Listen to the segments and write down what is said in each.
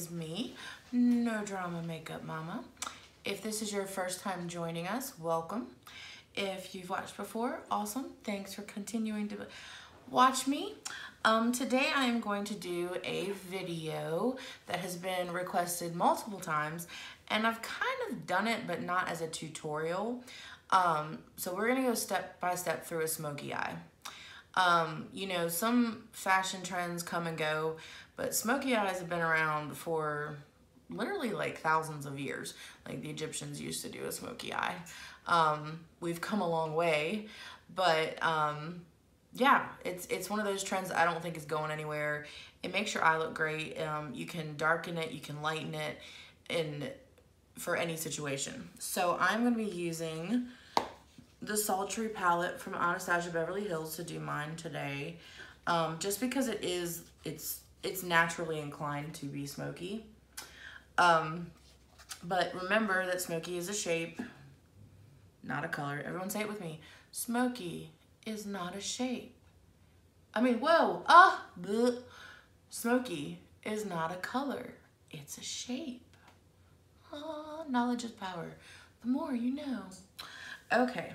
is me, No Drama Makeup Mama. If this is your first time joining us, welcome. If you've watched before, awesome. Thanks for continuing to watch me. Today I am going to do a video that has been requested multiple times, and I've kind of done it, but not as a tutorial. So we're gonna go step by step through a smoky eye. You know, some fashion trends come and go, but smoky eyes have been around for literally like thousands of years. Like the Egyptians used to do a smoky eye. We've come a long way, but yeah, it's one of those trends that I don't think is going anywhere. It makes your eye look great. You can darken it, you can lighten it, and for any situation. So I'm gonna be using the Siltry palette from Anastasia Beverly Hills to do mine today, just because it's naturally inclined to be smoky. But remember that smoky is a shape, not a color. Everyone say it with me. Smoky is not a shape. I mean, whoa, bleh. Smoky is not a color, it's a shape. Knowledge is power. The more you know. Okay,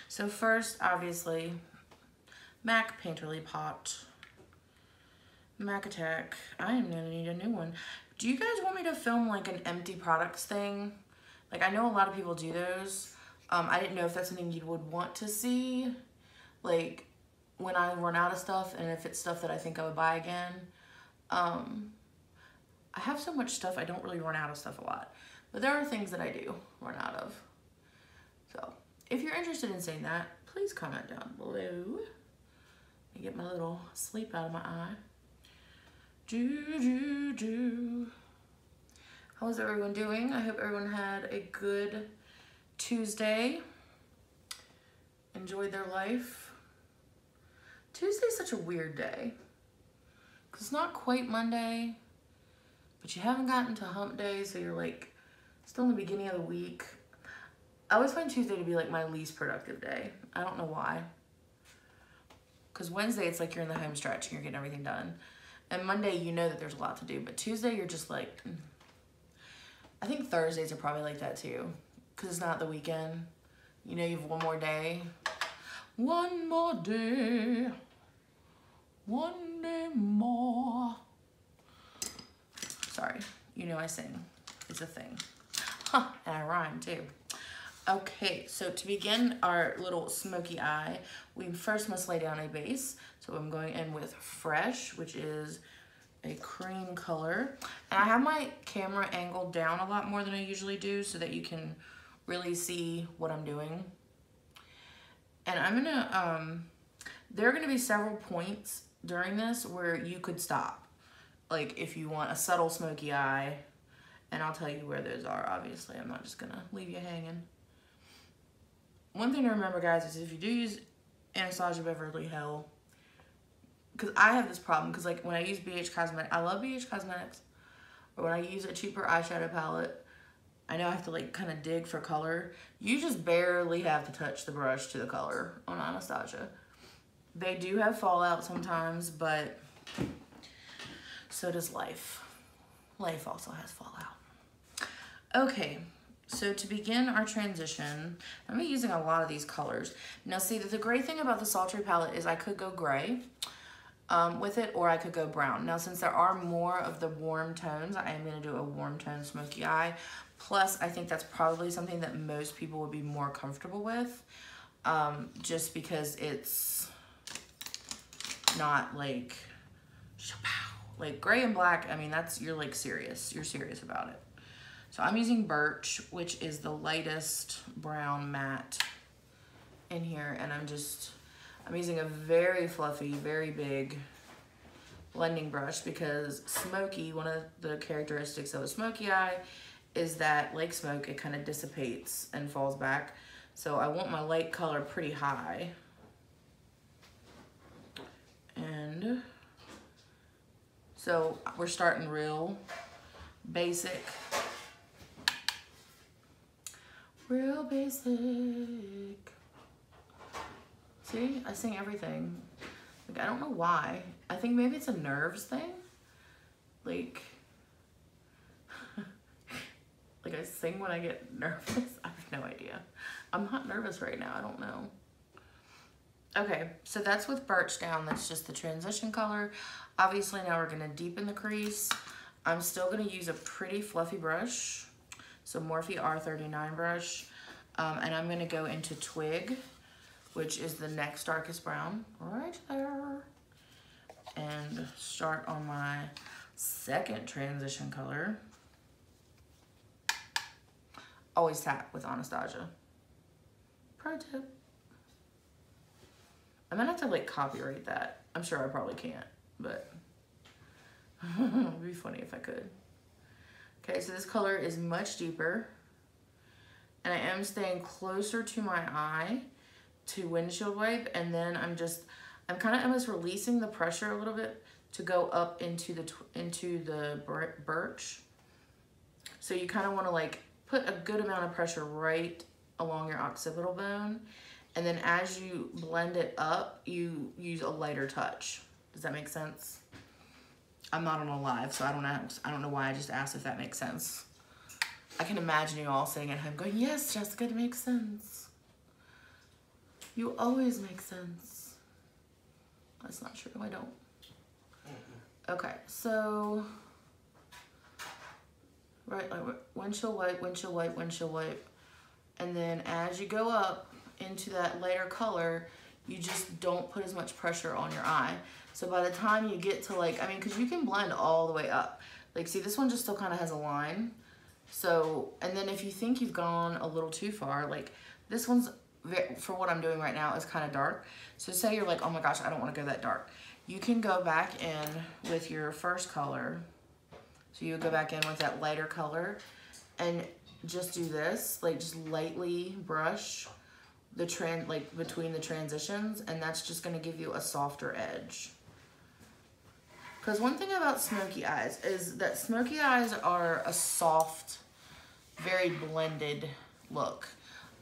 so first, obviously, MAC Painterly Pot. MAC Attack. I am gonna need a new one. Do you guys want me to film like an empty products thing? Like, I know a lot of people do those. I didn't know if that's something you would want to see. Like, when I run out of stuff, and if it's stuff that I think I would buy again. I have so much stuff, I don't really run out of stuff a lot. But there are things that I do run out of. So, if you're interested in seeing that, please comment down below. Let me get my little sleep out of my eye. How's everyone doing? I hope everyone had a good Tuesday. Enjoyed their life. Tuesday's such a weird day. Because it's not quite Monday, but you haven't gotten to hump day, so you're like still in the beginning of the week. I always find Tuesday to be like my least productive day. I don't know why. Because Wednesday, it's like you're in the home stretch and you're getting everything done. And Monday, you know that there's a lot to do. But Tuesday, you're just like, I think Thursdays are probably like that too. Because it's not the weekend. You know, you have one more day. One more day. One day more. Sorry, you know I sing. It's a thing. Huh, and I rhyme too. Okay, so to begin our little smoky eye, we first must lay down a base. So I'm going in with Fresh, which is a cream color. And I have my camera angled down a lot more than I usually do so that you can really see what I'm doing. And I'm gonna, there are gonna be several points during this where you could stop. Like if you want a subtle smoky eye, and I'll tell you where those are, obviously. I'm not just gonna leave you hanging. One thing to remember, guys, is if you do use Anastasia Beverly Hills, because I have this problem, because like when I use BH Cosmetics, I love BH Cosmetics, or when I use a cheaper eyeshadow palette, I know I have to like kind of dig for color. You just barely have to touch the brush to the color on Anastasia. They do have fallout sometimes, but so does life. Life also has fallout. Okay, so to begin our transition, I'm using a lot of these colors. Now see, the great thing about the Siltry palette is I could go gray with it, or I could go brown. Now since there are more of the warm tones, I am gonna do a warm tone smoky eye. Plus, I think that's probably something that most people would be more comfortable with, just because it's not like gray and black. I mean, that's, you're like serious. You're serious about it. So I'm using Birch, which is the lightest brown matte in here. And I'm using a very fluffy, very big blending brush because smoky, one of the characteristics of a smoky eye is that, like smoke, it kind of dissipates and falls back. So I want my light color pretty high. And so we're starting real basic. Real basic. See, I sing everything. Like, I don't know why. I think maybe it's a nerves thing. Like, Like I sing when I get nervous. I have no idea. I'm not nervous right now. I don't know. Okay, so that's with Birch Down. That's just the transition color. Obviously now we're gonna deepen the crease. I'm still gonna use a pretty fluffy brush. So Morphe R39 brush. And I'm gonna go into Twig, which is the next darkest brown, right there. And start on my second transition color. Always tap with Anastasia. Pro tip. I'm gonna have to like copyright that. I'm sure I probably can't, but it'd be funny if I could. Okay, so this color is much deeper. And I am staying closer to my eye to windshield wipe, and then I'm kind of almost releasing the pressure a little bit to go up into the birch. So you kind of want to like put a good amount of pressure right along your occipital bone, and then as you blend it up, you use a lighter touch. Does that make sense? I'm not on a live, so I don't know why I just asked if that makes sense. I can imagine you all sitting at home going, yes, Jessica, it makes sense. You always make sense. That's not true, I don't. Okay, so, right, like windshield wipe, windshield wipe, windshield wipe. And then as you go up into that lighter color, you just don't put as much pressure on your eye. So by the time you get to like, I mean, cause you can blend all the way up. Like, see, this one just still kind of has a line. So, and then if you think you've gone a little too far, like this one's, for what I'm doing right now, is kind of dark. So say you're like, oh my gosh, I don't want to go that dark. You can go back in with your first color. So you would go back in with that lighter color and just do this, like just lightly brush the like between the transitions, and that's just going to give you a softer edge. Because one thing about smoky eyes is that smoky eyes are a soft, very blended look.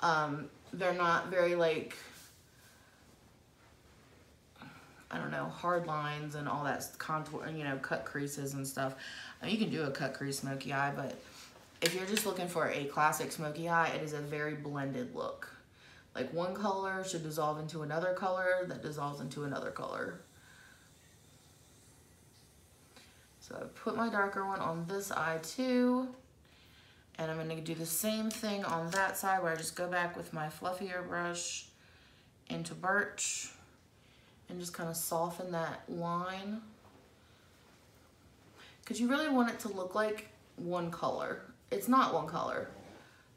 They're not very like, I don't know, hard lines and all that contour, you know, cut creases and stuff. I mean, you can do a cut crease smoky eye, but if you're just looking for a classic smoky eye, it is a very blended look. Like one color should dissolve into another color that dissolves into another color. So I put my darker one on this eye too. And I'm gonna do the same thing on that side where I just go back with my fluffier brush into Birch and just kind of soften that line. Because you really want it to look like one color. It's not one color,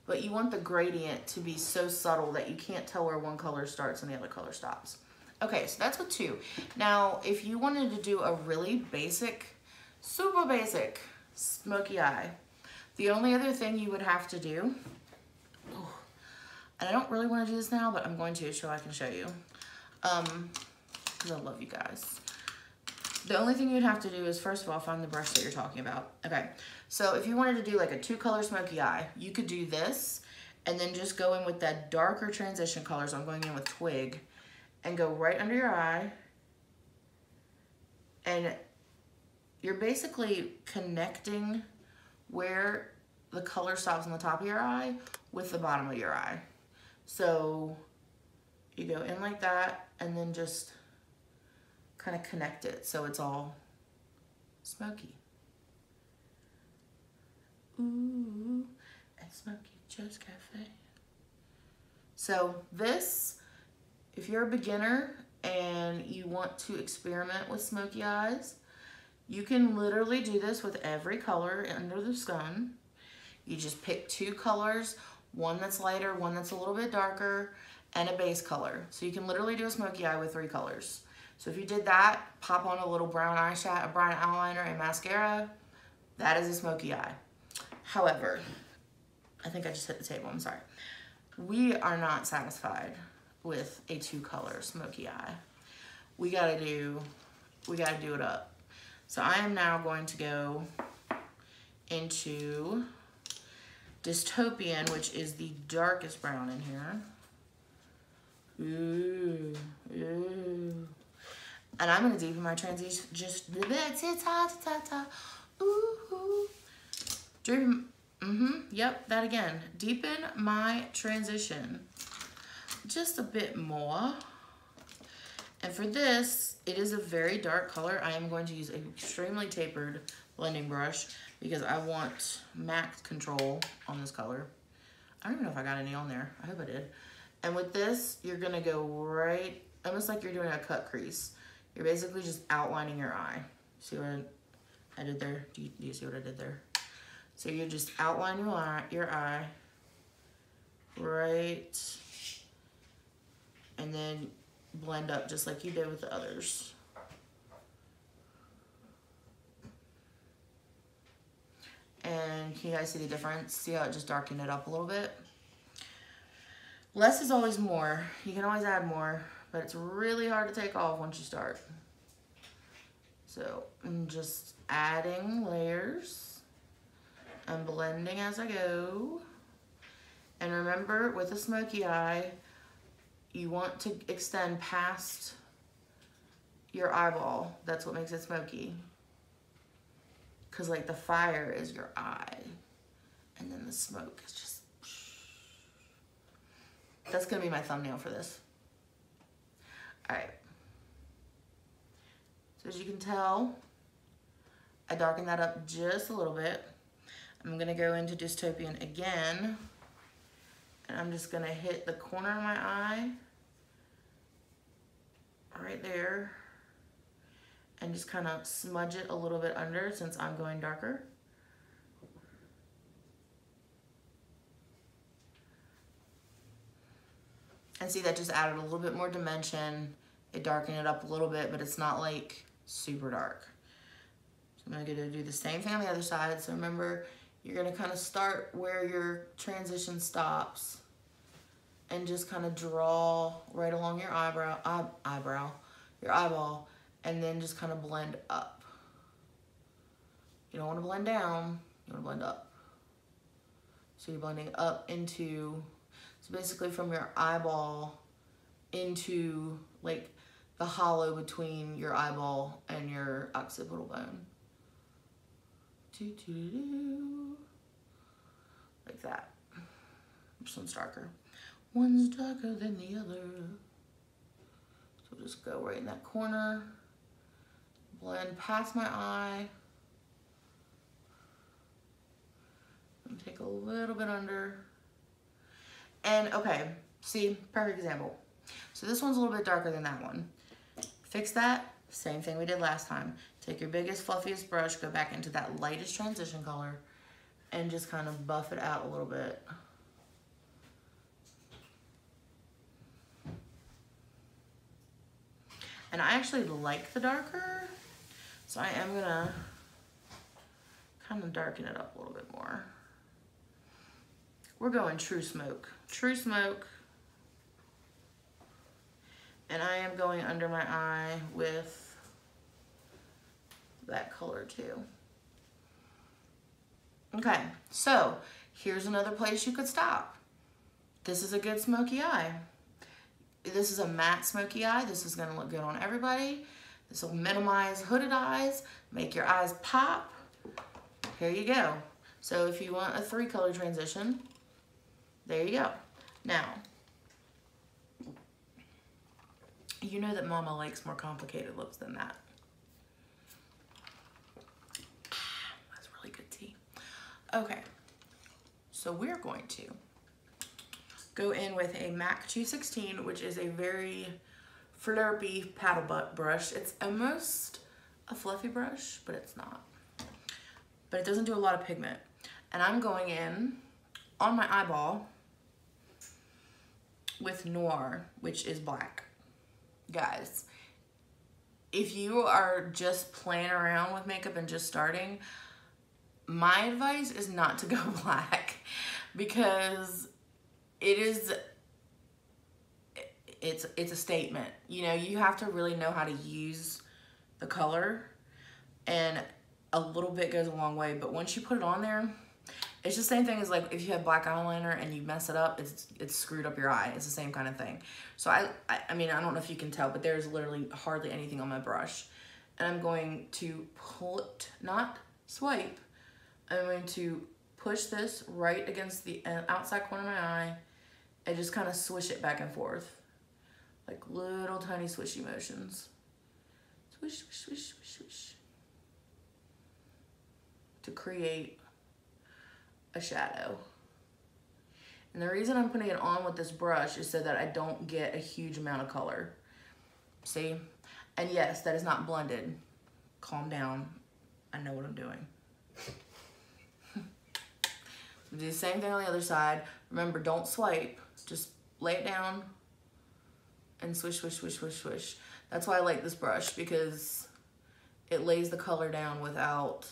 but you want the gradient to be so subtle that you can't tell where one color starts and the other color stops. Okay, so that's with two. Now, if you wanted to do a really basic, super basic smoky eye, the only other thing you would have to do, and I don't really want to do this now, but I'm going to so I can show you, because I love you guys. The only thing you'd have to do is, first of all, find the brush that you're talking about. Okay, so if you wanted to do like a 2-color smoky eye, you could do this, and then just go in with that darker transition color, so I'm going in with Twig, and go right under your eye, and you're basically connecting where the color stops on the top of your eye with the bottom of your eye. So you go in like that and then just kind of connect it so it's all smoky. Ooh, at Smoky Joe's Cafe. So this, if you're a beginner and you want to experiment with smoky eyes, you can literally do this with every color under the sun. You just pick 2 colors, one that's lighter, one that's a little bit darker, and a base color. So you can literally do a smoky eye with 3 colors. So if you did that, pop on a little brown eyeshadow, a brown eyeliner and mascara, that is a smoky eye. However, I think I just hit the table, I'm sorry. We are not satisfied with a 2-color smoky eye. We gotta do it up. So I am now going to go into Dystopian, which is the darkest brown in here. Ooh, ooh. And I'm gonna deepen my transition just ooh. Yep, that again. Deepen my transition just a bit more. And for this, it is a very dark color. I am going to use an extremely tapered blending brush because I want max control on this color. I don't even know if I got any on there. I hope I did. And with this, you're gonna go right, almost like you're doing a cut crease. You're basically just outlining your eye. See what I did there? Do you see what I did there? So you just outline your eye, right, and then blend up just like you did with the others. And can you guys see the difference? See how it just darkened it up a little bit? Less is always more. You can always add more, but it's really hard to take off once you start. So I'm just adding layers and blending as I go. And remember, with a smoky eye, you want to extend past your eyeball. That's what makes it smoky. Because like the fire is your eye, and then the smoke is just, that's gonna be my thumbnail for this. All right. So as you can tell, I darkened that up just a little bit. I'm gonna go into Dystopian again, and I'm just gonna hit the corner of my eye, right there, and just kind of smudge it a little bit under since I'm going darker. And see, that just added a little bit more dimension. It darkened it up a little bit, but it's not like super dark. So I'm gonna do the same thing on the other side. So remember, you're gonna kind of start where your transition stops and just kind of draw right along your your eyeball, and then just kind of blend up. You don't want to blend down, you want to blend up. So you're blending up into, so basically from your eyeball into like the hollow between your eyeball and your occipital bone. Like that. This one's darker. One's darker than the other. So just go right in that corner. Blend past my eye. And take a little bit under. And okay, see, perfect example. So this one's a little bit darker than that one. Fix that, same thing we did last time. Take your biggest, fluffiest brush, go back into that lightest transition color, and just kind of buff it out a little bit. And I actually like the darker, so I am gonna kind of darken it up a little bit more. We're going true smoke. True smoke. And I am going under my eye with that color too. Okay, so here's another place you could stop. This is a good smoky eye. This is a matte smoky eye. This is gonna look good on everybody. This will minimize hooded eyes, make your eyes pop. Here you go. So if you want a 3-color transition, there you go. Now, you know that Mama likes more complicated lips than that. That's really good tea. Okay, so we're going to go in with a MAC 216, which is a very flirty paddle butt brush. It's almost a fluffy brush, but it's not. But it doesn't do a lot of pigment. And I'm going in on my eyeball with Noir, which is black. Guys, if you are just playing around with makeup and just starting, my advice is not to go black, because it's a statement. You know, you have to really know how to use the color, and a little bit goes a long way, but once you put it on there, it's the same thing as like if you have black eyeliner and you mess it up, it's screwed up your eye. It's the same kind of thing. So I mean, I don't know if you can tell, but there's literally hardly anything on my brush. And I'm going to not swipe, I'm going to push this right against the outside corner of my eye and just kind of swish it back and forth. Like little tiny swishy motions. Swish, swish, swish, swish, swish. To create a shadow. And the reason I'm putting it on with this brush is so that I don't get a huge amount of color. See? And yes, that is not blended. Calm down. I know what I'm doing. Do the same thing on the other side. Remember, don't swipe. Just lay it down and swish, swish, swish, swish, swish. That's why I like this brush, because it lays the color down without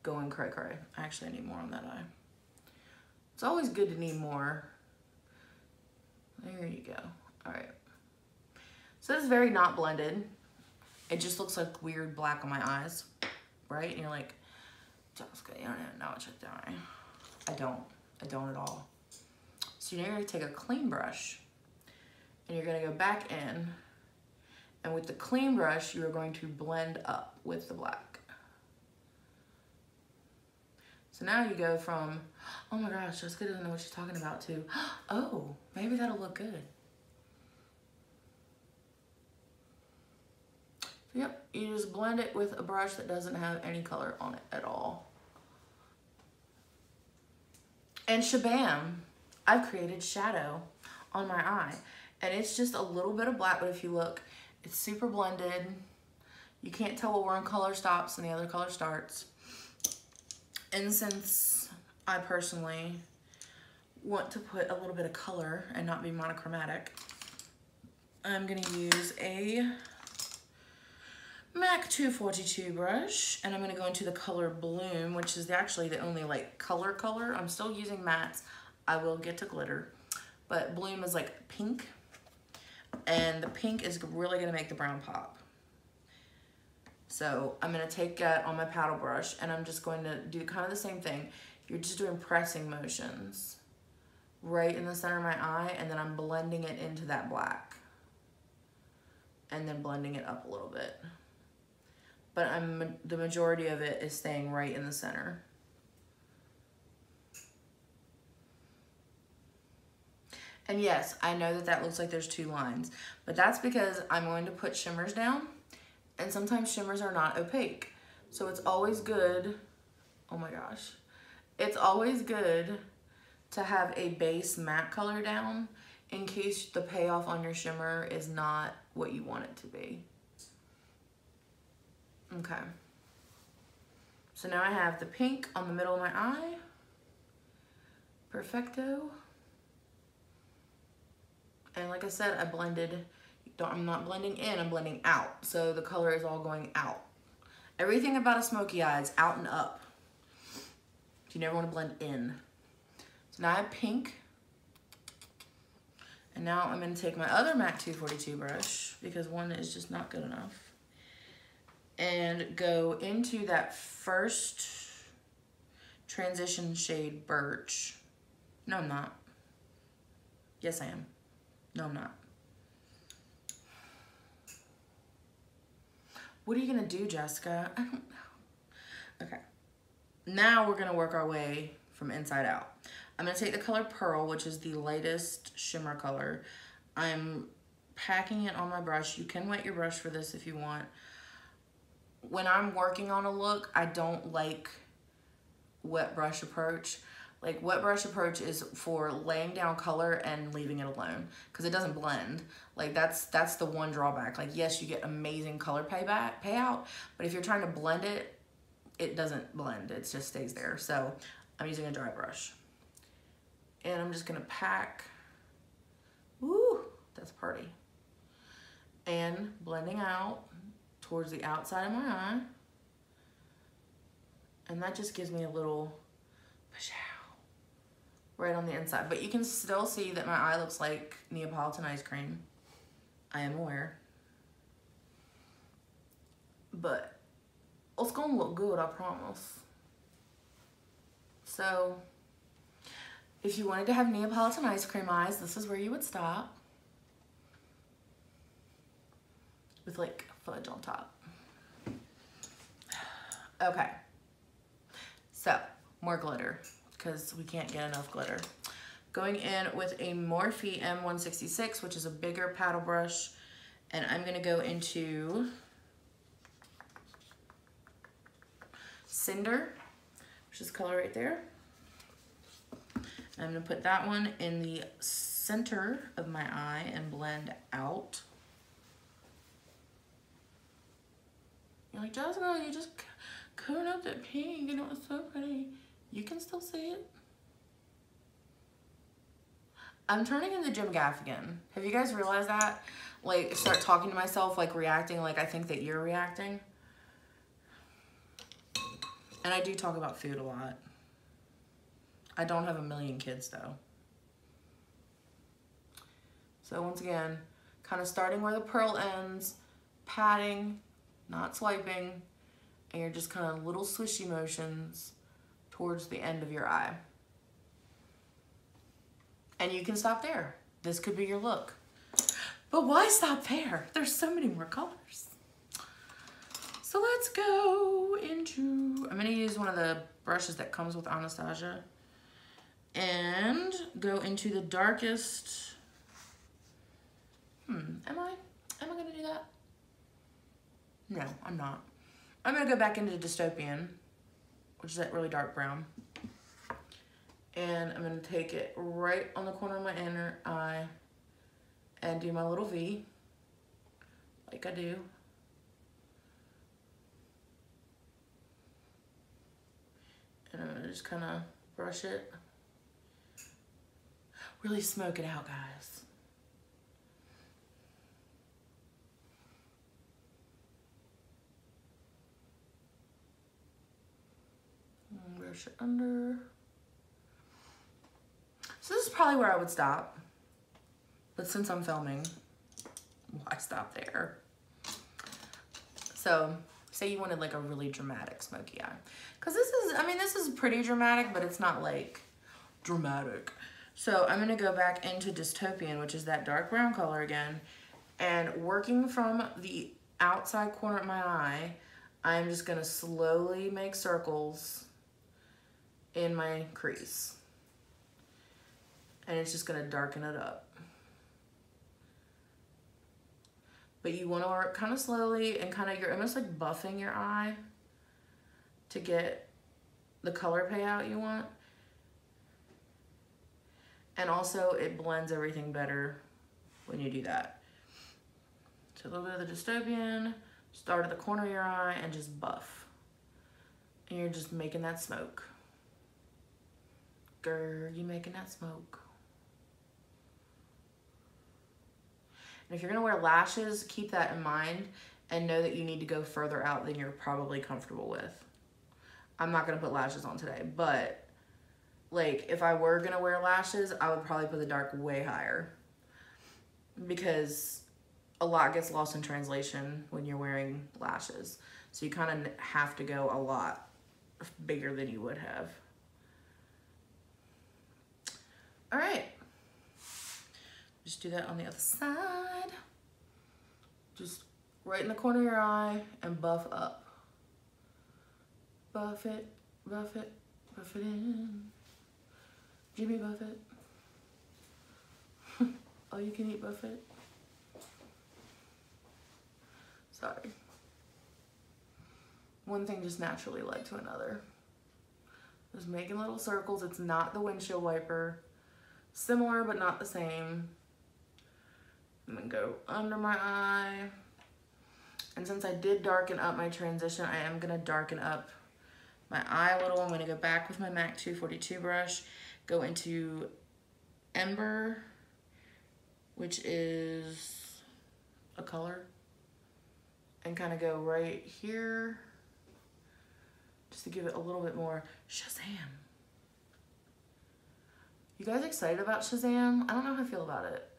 going cray cray. Actually, I need more on that eye. It's always good to need more. There you go. All right. So this is very not blended. It just looks like weird black on my eyes, right? And you're like, Jessica, you don't even know what you're doing. I don't at all. So you're gonna take a clean brush and you're gonna go back in, and with the clean brush, you are going to blend up with the black. So now you go from, oh my gosh, Jessica doesn't know what she's talking about, to, oh, maybe that'll look good. Yep, you just blend it with a brush that doesn't have any color on it at all. And shabam, I've created shadow on my eye. And it's just a little bit of black, but if you look, it's super blended. You can't tell what one color stops and the other color starts. And since I personally want to put a little bit of color and not be monochromatic, I'm gonna use a MAC 242 brush, and I'm gonna go into the color Bloom, which is actually the only like color. I'm still using mattes. I will get to glitter, but Bloom is like pink, and the pink is really gonna make the brown pop. So I'm gonna take that on my paddle brush, and I'm just going to do kind of the same thing. You're just doing pressing motions right in the center of my eye, and then I'm blending it into that black, and then blending it up a little bit. But the majority of it is staying right in the center. And yes, I know that that looks like there's two lines, but that's because I'm going to put shimmers down, and sometimes shimmers are not opaque. So it's always good, oh my gosh, it's always good to have a base matte color down in case the payoff on your shimmer is not what you want it to be. Okay, so now I have the pink on the middle of my eye. Perfecto. And like I said, I blended, I'm not blending in, I'm blending out. So the color is all going out. Everything about a smoky eye is out and up. You never want to blend in. So now I have pink. And now I'm going to take my other MAC 242 brush, because one is just not good enough, and go into that first transition shade Birch. No, I'm not. Yes, I am. No, I'm not. What are you gonna do, Jessica? I don't know. Okay. Now we're gonna work our way from inside out. I'm gonna take the color Pearl, which is the lightest shimmer color. I'm packing it on my brush. You can wet your brush for this if you want. When I'm working on a look, I don't like wet brush approach. Like, wet brush approach is for laying down color and leaving it alone, because it doesn't blend. Like, that's the one drawback. Like, yes, you get amazing color payout, but if you're trying to blend it, it doesn't blend. It just stays there. So I'm using a dry brush. And I'm just gonna pack, woo, that's pretty. And blending out towards the outside of my eye. And that just gives me a little right on the inside. But you can still see that my eye looks like Neapolitan ice cream. I am aware. But it's gonna look good, I promise. So if you wanted to have Neapolitan ice cream eyes, this is where you would stop. With like fudge on top. Okay. So, more glitter, because we can't get enough glitter. Going in with a Morphe M166, which is a bigger paddle brush, and I'm gonna go into Cinder, which is color right there. I'm gonna put that one in the center of my eye and blend out. You're like, Jessica, you just covered up that pink and it was so pretty. You can still see it. I'm turning into Jim Gaffigan. Have you guys realized that? Like, start talking to myself, like reacting like I think that you're reacting. And I do talk about food a lot. I don't have a million kids though. So once again, kind of starting where the pearl ends, patting, not swiping, and you're just kind of little swishy motions towards the end of your eye. And you can stop there. This could be your look. But why stop there? There's so many more colors. So let's go into, I'm gonna use one of the brushes that comes with Anastasia and go into the darkest, am I gonna do that? No, I'm not. I'm gonna go back into Dystopian, which is that really dark brown. And I'm gonna take it right on the corner of my inner eye and do my little V, like I do. And I'm gonna just kind of brush it. Really smoke it out, guys. And brush it under. So this is probably where I would stop. But since I'm filming, why stop there? So, say you wanted like a really dramatic smoky eye. Because this is, I mean, this is pretty dramatic, but it's not like dramatic. So I'm gonna go back into Dystopian, which is that dark brown color again. And working from the outside corner of my eye, I'm just gonna slowly make circles in my crease. And it's just gonna darken it up. But you wanna work kind of slowly and kind of, you're almost like buffing your eye to get the color payout you want. And also it blends everything better when you do that. So a little bit of the Dystopian, start at the corner of your eye and just buff. And you're just making that smoke. Grr, you making that smoke. And if you're gonna wear lashes, keep that in mind and know that you need to go further out than you're probably comfortable with. I'm not gonna put lashes on today, but like if I were gonna wear lashes, I would probably put the dark way higher because a lot gets lost in translation when you're wearing lashes. So you kind of have to go a lot bigger than you would have. All right. Just do that on the other side. Just right in the corner of your eye and buff up. Buff it, buff it, buff it in. Jimmy Buffett. Oh, you can eat Buffett. Sorry. One thing just naturally led to another. Just making little circles. It's not the windshield wiper. Similar, but not the same. I'm gonna go under my eye. And since I did darken up my transition, I am gonna darken up my eye a little. I'm gonna go back with my MAC 242 brush, go into Ember, which is a color, and kind of go right here, just to give it a little bit more Shazam. You guys excited about Shazam? I don't know how I feel about it.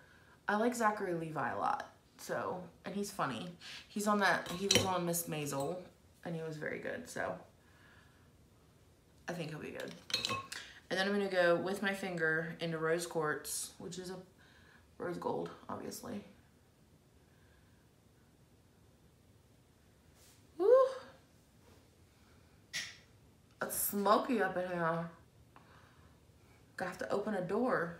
I like Zachary Levi a lot, so, and he's funny. He's on that, he was on Miss Maisel, and he was very good, so I think he'll be good. And then I'm gonna go with my finger into Rose Quartz, which is a rose gold, obviously. Woo! It's smoky up in here. Gonna have to open a door.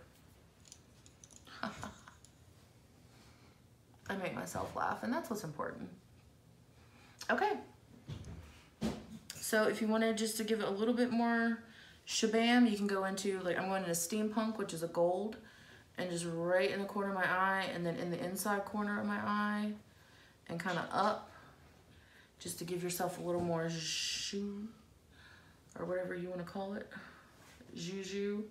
I make myself laugh, and that's what's important. Okay. So if you wanted just to give it a little bit more shabam, you can go into, like, I'm going into steampunk, which is a gold, and just right in the corner of my eye, and then in the inside corner of my eye, and kind of up, just to give yourself a little more zhuzh, or whatever you want to call it, zhuzh.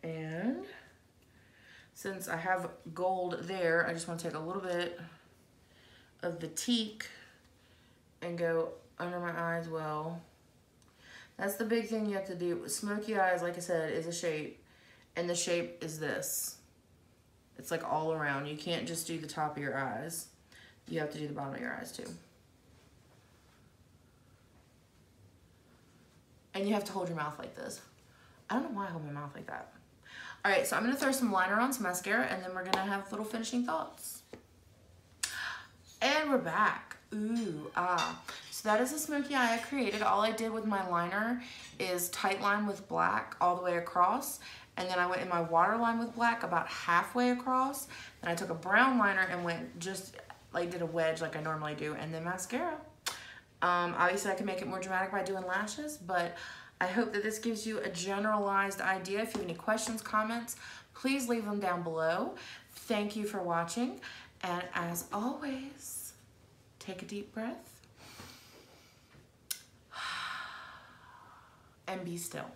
And since I have gold there, I just want to take a little bit of the teak and go under my eye as well. That's the big thing you have to do. Smoky eyes, like I said, is a shape, and the shape is this. It's like all around. You can't just do the top of your eyes. You have to do the bottom of your eyes too. And you have to hold your mouth like this. I don't know why I hold my mouth like that. All right, so I'm gonna throw some liner on, some mascara, and then we're gonna have little finishing thoughts. And we're back. Ooh, ah. So that is a smoky eye I created. All I did with my liner is tight line with black all the way across, and then I went in my waterline with black about halfway across, and I took a brown liner and went just like did a wedge like I normally do, and then mascara. Obviously I can make it more dramatic by doing lashes, but I hope that this gives you a generalized idea. If you have any questions, comments, please leave them down below. Thank you for watching, and as always, take a deep breath and be still.